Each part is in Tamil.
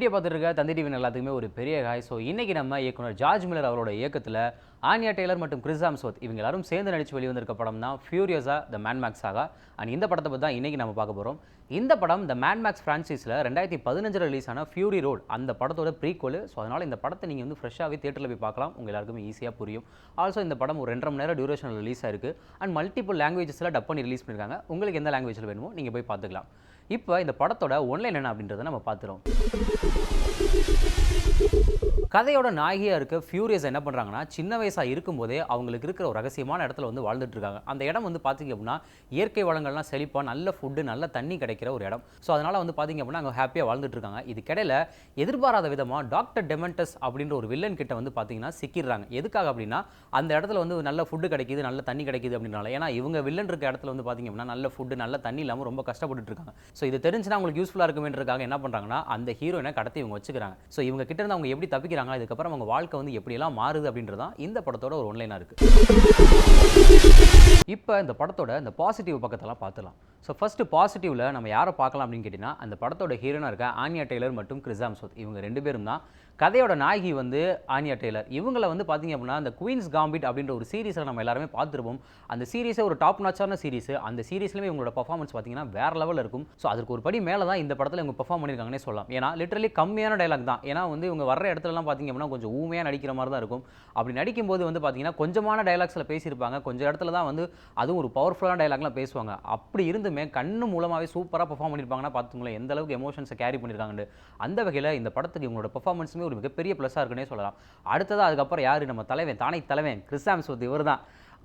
வீடியோ பார்த்துட்டு இருக்க தந்தி டிவி எல்லாத்துக்குமே ஒரு பெரிய ஹாய். ஸோ இன்றைக்கி நம்ம இயக்குனர் ஜார்ஜ் மில்லர் அவரோட இயக்கத்தில் ஆனியா டெய்லர் மற்றும் கிறிஸ் ஹெம்ஸ்வொர்த் இவங்க எல்லாரும் சேர்ந்து நடித்து வெளிவந்திருக்க படம் தான் ஃபியூரியஸா த மேட் மேக்ஸ் சாகா. அண்ட் இந்த படத்தை பற்றி தான் இன்றைக்கி நம்ம பார்க்க போகிறோம். இந்த படம் த மேட் மேக்ஸ் ஃப்ரான்ச்சைஸில் 2015 ரிலீஸ் ஆன ஃபியூரி ரோட் அந்த படத்தோட ப்ரீக்வல். ஸோ அதனால் இந்த படத்தை நீங்கள் வந்து ஃப்ரெஷ்ஷாகவே தேட்டரில் போய் பார்க்கலாம், உங்கள் எல்லாருக்குமே ஈஸியாக புரியும். ஆல்சோ இந்த படம் ஒரு 2.5 மணி நேரம் டியூரேஷனில் ரிலீஸ் ஆயிருக்கு. அண்ட் மல்டிபிள் லாங்குவேஜஸில் டப் பண்ணி ரிலீஸ் பண்ணியிருக்காங்க. உங்களுக்கு எந்த லாங்குவேஜில் வேணுமோ நீங்கள் போய் பார்த்துக்கலாம். இப்போ இந்த படத்தோட ஒன்லைன் என்ன அப்படின்றத நம்ம பார்த்துறோம். கதையோட நாயகியாக இருக்க ஃபியூரியஸ் என்ன பண்ணுறாங்கன்னா, சின்ன வயசாக இருக்கும்போதே அவங்களுக்கு இருக்கிற ஒரு ரகசியமான இடத்துல வந்து வாழ்ந்துட்டு இருக்காங்க. அந்த இடம் வந்து பார்த்திங்க அப்படின்னா இயற்கை வளங்கள்லாம் செழிப்பாக, நல்ல ஃபுட்டு, நல்ல தண்ணி கிடைக்கிற ஒரு இடம். ஸோ அதனால் வந்து பார்த்திங்க அப்படின்னா அங்கே ஹாப்பியாக வாழ்ந்துட்டு இருக்காங்க. இதுக்கிடையில் எதிர்பாராத விதமாக டாக்டர் டெமெண்டஸ் அப்படின்ற ஒரு வில்லன் கிட்ட வந்து பார்த்திங்கன்னா சிக்கிடுறாங்க. எதுக்காக அப்படின்னா அந்த இடத்துல வந்து நல்ல ஃபுட்டு கிடைக்கிது, நல்ல தண்ணி கிடைக்கிது அப்படின்னால. ஏன்னா இவங்க வில்லன் இருக்க இடத்துல வந்து பார்த்திங்க அப்படின்னா நல்ல ஃபுட்டு, நல்ல தண்ணி இல்லாமல் ரொம்ப கஷ்டப்பட்டு இருக்காங்க. ஸோ இது தெரிஞ்சுன்னா அவங்களுக்கு யூஸ்ஃபுல்லாக இருக்குமேன்றதுக்காக என்ன பண்ணுறாங்கன்னா அந்த ஹீரோயினை கடத்தி இவங்க வச்சுக்கிறாங்க. ஸோ இவங்க கிட்ட இருந்து அவங்க எப்படி தப்பிக்கிறாங்க, இதுக்கப்புறம் அவங்க வாழ்க்கை வந்து எப்படியெல்லாம் மாறுது அப்படின்றதான் இந்த படத்தோட ஒரு ஒன்லைனாக இருக்குது. இப்போ இந்த படத்தோட இந்த பாசிட்டிவ் பக்கத்தெல்லாம் பார்த்துலாம். ஸோ ஃபஸ்ட்டு பாசிட்டிவில் நம்ம யாரை பார்க்கலாம் அப்படின்னு கேட்டிங்கன்னா, அந்த படத்தோட ஹீரோனாக இருக்க ஆனியா டெய்லர் மற்றும் கிறிஸ் ஹெம்ஸ்வொர்த் இவங்க 2 பேரும் தான். கதையோட நாயகி வந்து ஆனியா டெய்லர். இவங்களை வந்து பார்த்திங்க அப்படின்னா அந்த குயின்ஸ் காம்பிட் அப்படின்ற ஒரு சீரிஸில் நம்ம எல்லாருமே பார்த்துருப்போம். அந்த சீரிஸே ஒரு டாப் நாச்சான சீரிஸ். அந்த சீரிஸ்லேயுமே இவங்களோட பர்ஃபார்மன்ஸ் பார்த்திங்கன்னா வேறு லெவலில் இருக்கும். ஸோ அதுக்கு ஒரு படி மேலே தான் இந்த படத்தில் இவங்க பர்ஃபார்ம் பண்ணியிருக்காங்கன்னே சொல்லலாம். ஏன்னா லிட்டரலி கம்மியான டைலாக் தான். ஏன்னா வந்து இவங்க வர இடத்துலலாம் பார்த்திங்க அப்படின்னா கொஞ்சம் ஊமையாக நடிக்கிற மாதிரி தான் இருக்கும். அப்படி நடிக்கும்போது வந்து பார்த்திங்கன்னா கொஞ்சமான டைலாக்ஸில் பேசியிருப்பாங்க. கொஞ்சம் இடத்துல தான் வந்து அதுவும் ஒரு பவர்ஃபுல்லான டைலாக்லாம் பேசுவாங்க. அப்படி இருந்துமே கண்ணு மூலமாகவே சூப்பராக பர்ஃபார்ம் பண்ணியிருப்பாங்கன்னா பார்த்துங்களேன் எந்த அளவுக்கு எமோஷன்ஸை கேரி பண்ணியிருக்காங்கன்னு. அந்த வகையில் இந்த படத்துக்கு இவங்களோட பர்ஃபார்மன்ஸுமே ஒரு மிகப்பெரிய ப்ளஸ்ஸாக இருக்குன்னே சொல்லலாம். அடுத்ததாக அதுக்கப்புறம் யார், நம்ம தலைவன், தானே தலைவன் கிறிஸ் ஹெம்ஸ்வொர்த். இவர் தான்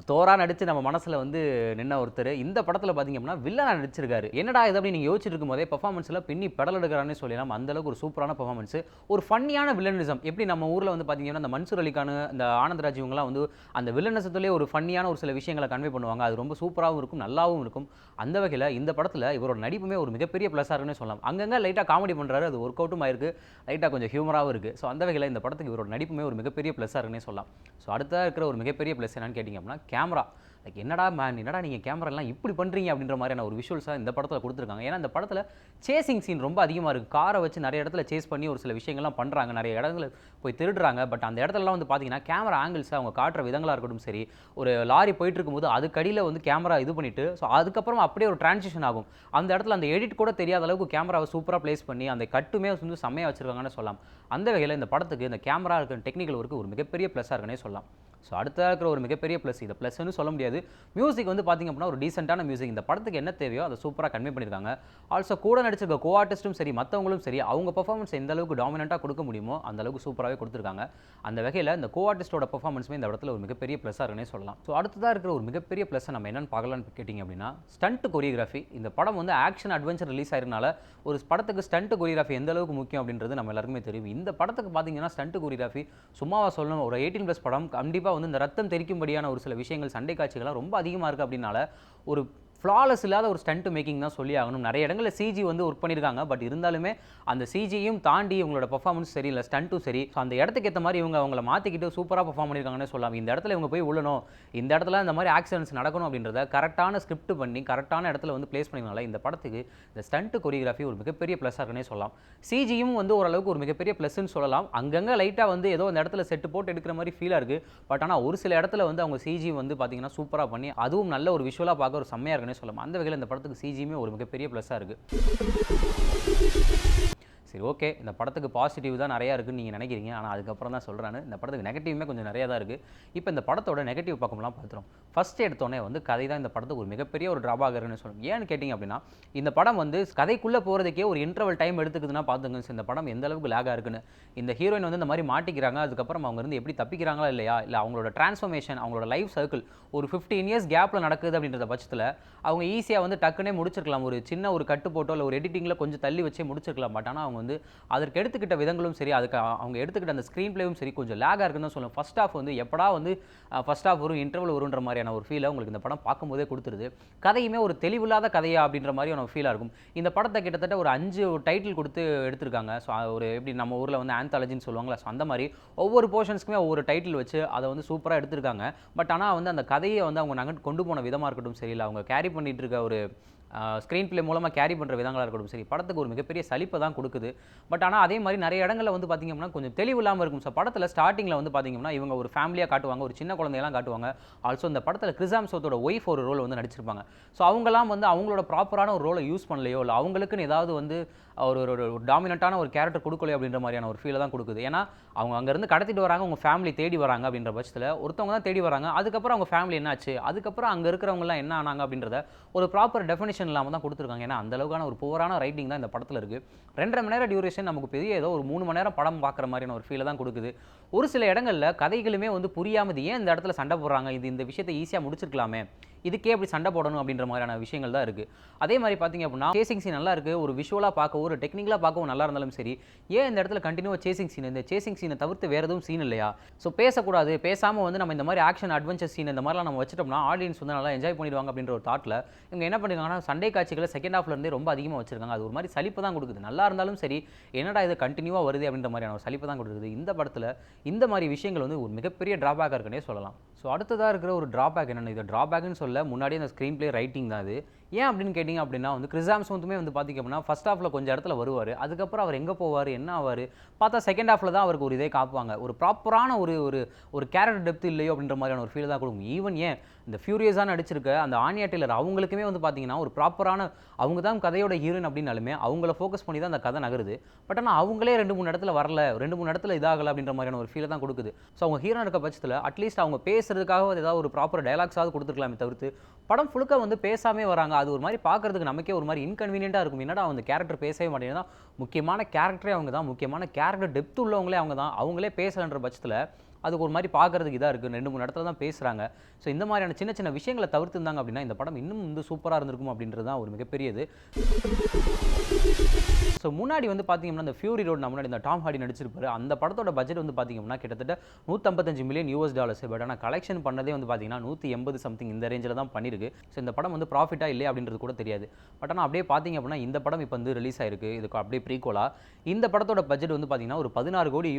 தோரா நடித்து நம்ம மனசில் வந்து நின்ன ஒருத்தர். இந்த படத்தில் பார்த்திங்க அப்படின்னா வில்லனாக நடிச்சிருக்காரு. என்னடா இது அப்படி நீங்கள் யோசிச்சுட்டு இருக்கும்போதே பர்ஃபார்மன்ஸில் பின்னி பெடல் எடுக்கிறான்னு சொல்லலாம். அந்தளவுக்கு ஒரு சூப்பரான பர்ஃபார்மன்ஸ், ஒரு ஃபன்னியான வில்லனிசம். எப்படி நம்ம ஊரில் வந்து பார்த்திங்கன்னா அந்த மன்சூர் அலிகான், இந்த ஆனந்த்ராஜ் இவங்கலாம் வந்து அந்த வில்லனிசத்துலேயே ஒரு ஃபன்னியான ஒரு சில விஷயங்களை கன்வே பண்ணுவாங்க. அது ரொம்ப சூப்பராகவும் இருக்கும், நல்லாவும் இருக்கும். அந்த வகையில் இந்த படத்தில் இவரோட நடிப்புமே ஒரு மிகப்பெரிய ப்ளஸ்ஸாக இருக்குன்னு சொல்லலாம். அங்கங்கே லைட்டாக காமெடி பண்ணுறாரு, அது ஒர்க் அவுட்டும் ஆயிருக்கு, லைட்டாக கொஞ்சம் ஹியூமராகவும் இருக்குது. ஸோ அந்த வகையில் இந்த படத்துக்கு இவரோட நடிப்புமே ஒரு மிகப்பெரிய ப்ளஸ்ஸாக இருக்குன்னே சொல்லலாம். ஸோ அடுத்ததாக இருக்கிற ஒரு மிகப்பெரிய ப்ளஸ் என்னன்னு கேட்டிங்க அப்படின்னா கேமரா. லைக் என்னடா மேன், என்னடா நீங்கள் கேமராலாம் இப்படி பண்ணுறீங்க அப்படின்ற மாதிரியான ஒரு விஷுவல்ஸாக இந்த படத்தில் கொடுத்துருக்காங்க. ஏன்னா இந்த படத்தில் சேசிங் சீன் ரொம்ப அதிகமாக இருக்குது. காரை வச்சு நிறைய இடத்துல சேஸ் பண்ணி ஒரு சில விஷயங்கள்லாம் பண்ணுறாங்க, நிறைய இடத்துல போய் திருடுறாங்க. பட் அந்த இடத்துலலாம் வந்து பார்த்தீங்கன்னா கேமரா ஆங்கிள்ஸை அவங்க காட்டுற விதங்களாக இருக்கட்டும் சரி, ஒரு லாரி போயிட்டு இருக்கும்போது அதுக்கடியில் வந்து கேமரா இது பண்ணிவிட்டு ஸோ அதுக்கப்புறம் அப்படியே ஒரு டிரான்சிஷன் ஆகும். அந்த இடத்துல அந்த எடிட் கூட தெரியாத அளவுக்கு கேமராவை சூப்பராக ப்ளேஸ் பண்ணி அந்த கட்டுமே வந்து செம்மையாக வச்சுருக்காங்கன்னு சொல்லலாம். அந்த வகையில் இந்த படத்துக்கு இந்த கேமரா இருக்கிற டெக்னிக்கல் ஒர்க்கு ஒரு மிகப்பெரிய ப்ளஸ்ஸாக இருக்குன்னே சொல்லலாம். ஸோ அடுத்த இருக்கிற ஒரு மிகப்பெரிய ப்ளஸ், இதை ப்ளஸ்ன்னு சொல்ல முடியாது, மியூசிக் வந்து பார்த்திங்க அப்படின்னா ஒரு டீசெண்டான மியூசிக். இந்த படத்துக்கு என்ன தேவையோ அதை சூப்பராக கன்வே பண்ணியிருக்காங்க. ஆல்சோ கூட நடிச்சிருக்க கோ ஆர்டிஸ்ட்டும் சரி, மற்றவங்களும் சரி, அவங்க பர்ஃபார்மன்ஸ் எந்த அளவுக்கு டாமினண்ட்டாக கொடுக்க முடியுமோ அந்த அளவுக்கு சூப்பராகவே கொடுத்துருக்காங்க. அந்த வகையில் இந்த கோ ஆர்டிஸ்டோட பர்ஃபார்மன்ஸுமே இந்த இடத்துல ஒரு மிகப்பெரிய ப்ளஸ்ஸாக இருக்குன்னே சொல்லலாம். ஸோ அடுத்ததாக இருக்கிற ஒரு மிகப்பெரிய ப்ளஸ்ஸை நம்ம என்னென்னு பார்க்கலான்னு கேட்டிங்க அப்படின்னா ஸ்டண்ட் கொரியோகிராஃபி. இந்த படம் வந்து ஆக்ஷன் அட்வென்ச்சர் ரிலீஸ் ஆயிருந்தால ஒரு படத்துக்கு ஸ்டண்ட் கொரியோகிராஃபி எந்த அளவுக்கு முக்கியம் அப்படின்றது நம்ம எல்லாருக்குமே தெரியும். இந்த படத்துக்கு பார்த்தீங்கன்னா ஸ்டண்ட் கொரியோகிராஃபி சும்மாவா சொல்லணும், ஒரு 18+ படம். கண்டிப்பாக வந்து இந்த ரத்தம் தெரிக்கும்படியான ஒரு சில விஷயங்கள், சண்டை காட்சிகள்லாம் ரொம்ப அதிகமாக இருக்குது. அப்படின்னால ஒரு ஃப்ளாலஸ் இல்லாத ஒரு ஸ்டண்ட் மேக்கிங் தான் சொல்லி ஆகணும். நிறைய இடங்களில் சிஜி வந்து ஒர்க் பண்ணியிருக்காங்க. பட் இருந்தாலுமே அந்த சிஜியும் தாண்டி இவங்களோட பர்ஃபார்மன்ஸ் சரி, இல்லை ஸ்டண்ட்டும் சரி, ஸோ அந்த இடத்துக்கு ஏற்ற மாதிரி இவங்க அவங்கள மாற்றிக்கிட்டு சூப்பராக பர்ஃபார்ம் பண்ணியிருக்காங்கன்னு சொல்லலாம். இந்த இடத்துல இவங்க போய் உள்ளணும், இந்த இடத்துல இந்த மாதிரி ஆக்சிடென்ட்ஸ் நடக்கணும் அப்படின்றத கரெக்டான ஸ்கிரிப்ட் பண்ணி கரெக்டான இடத்துல வந்து பிளேஸ் பண்ணினால இந்த படத்துக்கு இந்த ஸ்டண்ட் கொரியோகிராஃபி ஒரு மிகப்பெரிய ப்ளஸ்ஸாக இருக்குன்னே சொல்லலாம். சிஜியும் வந்து ஓரளவுக்கு ஒரு மிகப்பெரிய ப்ளஸ்ன்னு சொல்லலாம். அங்கங்கே லைட்டாக வந்து ஏதோ அந்த இடத்துல செட்டு போட்டு எடுக்கிற மாதிரி ஃபீலாக இருக்குது. பட் ஆனால் ஒரு சில இடத்துல வந்து அவங்க சிஜி வந்து பார்த்தீங்கன்னா சூப்பராக பண்ணி அதுவும் நல்ல ஒரு விஷுவலாக பார்க்க ஒரு செம்மையாக இருக்குன்னே சொல்லலாம். அந்த வகையில் இந்த படத்துக்கு சிஜியுமே ஒரு மிகப்பெரிய ப்ளஸ்ஸாக இருக்குது. சரி, ஓகே, இந்த படத்துக்கு பாசிட்டிவ் தான் நிறையா இருக்குன்னு நீங்கள் நினைக்கிறீங்க. ஆனால் அதுக்கப்புறம் தான் சொல்கிறேன், இந்த படத்துக்கு நெகட்டிவ்மே கொஞ்சம் நிறையா தான் இருக்குது. இப்போ இந்த படத்தோட நெகட்டிவ் பக்கம்லாம் பார்த்துரும். ஃபஸ்ட்டு எடுத்தோடனே வந்து கதை தான் இந்த படத்துக்கு ஒரு மிகப்பெரிய ஒரு ட்ராபாக் இருக்குன்னு சொல்லணும். ஏன்னு கேட்டிங்க அப்படின்னா இந்த படம் வந்து கதைக்குள்ளே போகிறதுக்கே ஒரு இன்டர்வல் டைம் எடுத்துக்குதுன்னா பார்த்துங்க இந்த படம் எந்த அளவுக்கு லேகாக இருக்குன்னு. இந்த ஹீரோயின் வந்து இந்த மாதிரி மாட்டிக்கிறாங்க, அதுக்கப்புறம் அவங்க இருந்து எப்படி தப்பிக்கிறாங்களா இல்லையா, இல்லை அவங்களோட டிரான்ஸ்ஃபர்மேஷன், அவங்களோட லைஃப் சர்க்கிள் ஒரு 15 இயர்ஸ் கேப்பில் நடக்குது அப்படின்ற பட்சத்தில் அவங்க ஈஸியாக வந்து டக்குனே முடிச்சிருக்கலாம். ஒரு சின்ன ஒரு கட்டு போட்டோ இல்லை ஒரு எடிட்டிங்கில் கொஞ்சம் தள்ளி வச்சே முடிச்சிருக்கலாம். பட் ஆனால் அவங்க வந்து அதற்கு எடுத்துக்கிட்ட விதங்களும் சரி, அதுக்கு அவங்க எடுத்துக்கிட்ட அந்த ஸ்க்ரீன் பிளேவும் சரி கொஞ்சம் லேகாக இருக்குன்னு தான் சொல்லணும். ஃபர்ஸ்ட் ஹாஃப் வந்து எப்படா வந்து ஃபர்ஸ்ட் ஹாஃப் வரும், இன்டர்வல் வருன்ற மாதிரியான ஒரு ஃபீலை உங்களுக்கு இந்த படம் பார்க்கும்போதே கொடுத்துருது. கதையுமே ஒரு தெளிவில்லாத கதையா அப்படின்ற மாதிரியான ஒரு ஃபீலாக இருக்கும். இந்த படத்தை கிட்டத்தட்ட ஒரு 5 டைட்டில் கொடுத்து எடுத்திருக்காங்க. ஸோ ஒரு எப்படி நம்ம ஊரில் வந்து ஆந்தாலஜின்னு சொல்லுவாங்களா, ஸோ அந்த மாதிரி ஒவ்வொரு போர்ஷன்ஸ்க்குமே ஒவ்வொரு டைட்டில் வச்சு அதை வந்து சூப்பராக எடுத்திருக்காங்க. பட் ஆனால் வந்து அந்த கதையை வந்து அவங்க கொண்டு போன விதமாக இருக்கட்டும் சரி, இல்லை அவங்க கேரி பண்ணிட்டு இருக்க ஒரு ஸ்க்ரீன் ப்ளே மூலமாக கேரி பண்ணுற விதங்களாக இருக்கட்டும் சரி, படத்துக்கு ஒரு மிகப்பெரிய சலிப்பை தான் கொடுக்குது. பட் ஆனால் அதே மாதிரி நிறைய இடங்களில் வந்து பார்த்திங்க அப்படின்னா கொஞ்சம் தெளிவு இல்லாமல் இருக்கும். ஸோ படத்தில் ஸ்டார்டிங்கில் வந்து பார்த்திங்கன்னா இவங்க ஒரு ஃபேமிலியாக காட்டுவாங்க, ஒரு சின்ன குழந்தையெல்லாம் காட்டுவாங்க. ஆல்சோ இந்த படத்தில் கிறிஸ் ஹெம்ஸ்வொர்த்தோட ஒய்ஃப் ஒரு ரோல் வந்து நடிச்சிருப்பாங்க. ஸோ அவங்கலாம் வந்து அவங்களோட ப்ராப்பரான ஒரு ரோலை யூஸ் பண்ணலையோ, இல்லை அவங்களுக்குன்னு ஏதாவது வந்து ஒரு டாமினண்ட்டான ஒரு கேரக்டர் கொடுக்கலையோ அப்படின்ற மாதிரியான ஒரு ஃபீலை தான் கொடுக்குது. ஏன்னா அவங்க அங்கேருந்து கடத்திட்டு வராங்க, அவங்க ஃபேமிலி தேடி வராங்க அப்படின்ற பட்சத்தில் ஒருத்தவங்க தான் தேடி வராங்க. அதுக்கப்புறம் அவங்க ஃபேமிலி என்னாச்சு, அதுக்கப்புறம் அங்கே இருக்கிறவங்கலாம் என்ன ஆனாங்க அப்படின்றத ஒரு ப்ராப்பர் டெஃபினிஷன் இல்லாமல் தான் கொடுத்துருக்காங்க. ஏன்னா அந்த அளவுக்கான ஒரு புவரான ரைட்டிங் தான் இந்த படத்தில் இருக்குது. 2.5 மணி நேரம் டியூரேஷன் நமக்கு பெரிய ஏதோ ஒரு 3 மணி நேரம் படம் பார்க்குற மாதிரியான ஒரு ஃபீலை தான் கொடுக்குது. ஒரு சில இடங்களில் கதைகளுமே வந்து புரியாமல் ஏன் இந்த இடத்துல சண்டை போடுறாங்க, இந்த விஷயத்தை ஈஸியாக முடிச்சிருக்கலாமே, இதுக்கே அப்படி சண்டை போடணும் அப்படின்ற மாதிரியான விஷயங்கள் தான் இருக்குது. அதே மாதிரி பார்த்தீங்க அப்படின்னா சேசிங் சீன் நல்லா இருக்குது, ஒரு விஷுவலாக பார்க்கவும் ஒரு டெக்னிக்கலாக பார்க்கவும் நல்லா இருந்தாலும் சரி, ஏன் இந்த இடத்துல கண்டினியூவாக சேசிங் சீன், இந்த சேசிங் சீனை தவிர்த்து வேறு எதுவும் சீன் இல்லையா? ஸோ பேசக்கூடாது, பேசாமல் வந்து நம்ம இந்த மாதிரி ஆக்ஷன் அட்வென்ச்சர் சீன் இந்த மாதிரிலாம் நம்ம வச்சுட்டோம்னா ஆடியன்ஸ் வந்து நல்லா என்ஜாய் பண்ணிடுவாங்க அப்படின்ற ஒரு தாட்டில் இவங்க என்ன பண்ணிருக்காங்கன்னா சண்டை காட்சிகளை செகண்ட் ஹாஃப்லேருந்தே ரொம்ப அதிகமாக வச்சிருக்காங்க. அது ஒரு மாதிரி சலிப்பு தான் கொடுக்குது. நல்லா இருந்தாலும் சரி, என்னடா இது கண்டினியூவாக வருது அப்படின்ற மாதிரியான ஒரு சலிப்பு தான் கொடுக்குது. இந்த படத்தில் இந்த மாதிரி விஷயங்கள் வந்து ஒரு மிகப்பெரிய ட்ராபேக்காக இருக்குன்னே சொல்லலாம். ஸோ அடுத்ததாக இருக்கிற ஒரு ட்ராபேக் என்னென்ன, இது ட்ராபேக்னு சொல்ல முன்னாடியே அந்த ஸ்க்ரீன் ப்ளே ரைட்டிங் தான் அது. ஏன் அப்படின்னு கேட்டிங்க அப்படின்னா வந்து கிறிஸ் ஹெம்ஸ்வொர்த்துமே வந்து பார்த்திங்க அப்படின்னா ஃபர்ஸ்ட் ஹாஃபில் கொஞ்சம் இடத்துல வருவார், அதுக்கப்புறம் அவர் எங்கே போவார் என்ன ஆவார் பார்த்தா செகண்ட் ஹாஃபில் தான் அவருக்கு ஒரு இதே காப்பாங்க. ஒரு ப்ராப்பரான ஒரு கேரக்டர் டெப்த் இல்லையோ அப்படின்ற மாதிரியான ஒரு ஃபீல் தான் கொடுக்கும். ஈவன் ஏன் இந்த ஃபியூரியஸாக நடிச்சிருக்க அந்த ஆனியா டெய்லர் அவங்களுக்குமே வந்து பார்த்திங்கன்னா ஒரு ப்ராப்பரான அவங்க தான் கதையோட ஹீரோயின் அப்படின்னாலுமே அவங்கள ஃபோக்கஸ் பண்ணி தான் அந்த கதை நகருது. பட் ஆனால் அவங்களே 2-3 இடத்துல வரல, 2-3 இடத்துல இதாகலை அப்படின்ற மாதிரியான ஒரு ஃபீலை தான் கொடுக்குது. ஸோ அவங்க ஹீரோ இருக்க பட்சத்தில் அட்லீஸ்ட் அவங்க பேசுறதுக்காக ஏதாவது ஒரு ப்ராப்பர் டைலாக்ஸாவது கொடுத்துருக்கலாமே தவிர்த்து படம் ஃபுல்லுக்க வந்து பேசாமே வராங்க. அது ஒரு மாதிரி பார்க்குறதுக்கு நமக்கே ஒரு மாதிரி இன்கன்வீனியண்ட்டாக இருக்கும். என்னடா அந்த கேரக்டர் பேசவே மாட்டேங்குதுன்னா முக்கியமான கேரக்டரே அவங்க தான், முக்கியமான கேரக்டர் டெப்த் உள்ளவங்களே அவங்க தான், அவங்களே பேசலன்ற பட்சத்தில் அதுக்கு ஒரு மாதிரி பார்க்குறதுக்கு இதாக இருக்குது. 2-3 இடத்துல தான் பேசுகிறாங்க. ஸோ இந்த மாதிரியான சின்ன சின்ன விஷயங்களை தவிர்த்துருந்தாங்க அப்படின்னா இந்த படம் இன்னும் வந்து சூப்பராக இருந்திருக்கும் அப்படின்றது தான் ஒரு மிகப்பெரியது. ஸோ முன்னாடி வந்து பார்த்திங்கன்னா இந்த ஃபியூரி ரோட் முன்னாடி இந்த டாம் ஹார்டி நடிச்சிருப்பாரு. அந்த படத்தோட பட்ஜெட் வந்து பார்த்திங்கன்னா கிட்டத்தட்ட $155 மில்லியன். பட் ஆனால் கலெக்ஷன் பண்ணதே வந்து பார்த்திங்கன்னா 180 சம்திங் இந்த ரேஞ்சில் தான் பண்ணியிருக்கு. ஸோ இந்த படம் வந்து ப்ராஃபிட்டாக இல்லை அப்படின்றது கூட தெரியாது. பட் ஆனால் அப்படியே பார்த்திங்க அப்படின்னா இந்த படம் இப்போ வந்து ரிலீஸ் ஆயிருக்கு. இதுக்கு அப்படியே ப்ரீகோலா இந்த படத்தோட பட்ஜெட் வந்து பார்த்திங்கன்னா ஒரு $16 கோடி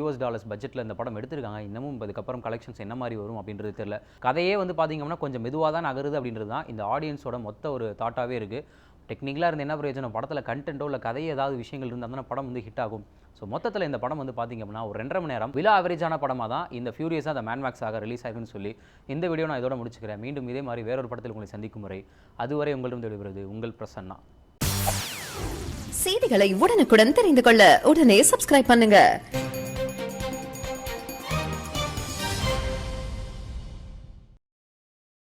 பட்ஜெட்டில் இந்த படம் எடுத்திருக்காங்க. இன்னமும் இதுக்கப்புறம் கலெக்ஷன்ஸ் என்ன மாதிரி வரும் அப்படின்றது தெரியல. கதையே வந்து பார்த்திங்க அப்படின்னா கொஞ்சம் மெதுவாக தான் நகருது அப்படின்றது தான் இந்த ஆடியன்ஸோட மொத்த ஒரு தாட்டாகவே இருக்குது. டெக்னிக்கலாக இருந்து என்ன பிரயோஜனம், படத்தில் கண்டென்ட்டோ இல்லை கதையை ஏதாவது விஷயங்கள் இருந்தால் தான் படம் வந்து ஹிட் ஆகும். ஸோ மொத்தத்தில் இந்த படம் வந்து பார்த்திங்க அப்படின்னா ஒரு 2.5 மணி நேரம் விலா ஆவரேஜான படமாக தான் இந்த ஃபியூரியஸாக அந்த மேன்மேக்ஸாக ரிலீஸ் ஆகுதுன்னு சொல்லி இந்த வீடியோ நான் இதோட முடிச்சுக்கிறேன். மீண்டும் இதே மாதிரி வேறொரு படத்தில் உங்களை சந்திக்கும் முறை அதுவரை உங்களிடம் விடைபெறுவது உங்கள் பிரசன்னா. செய்திகளை உடனுக்குடன் தெரிந்து கொள்ள உடனே சப்ஸ்கிரைப் பண்ணுங்க.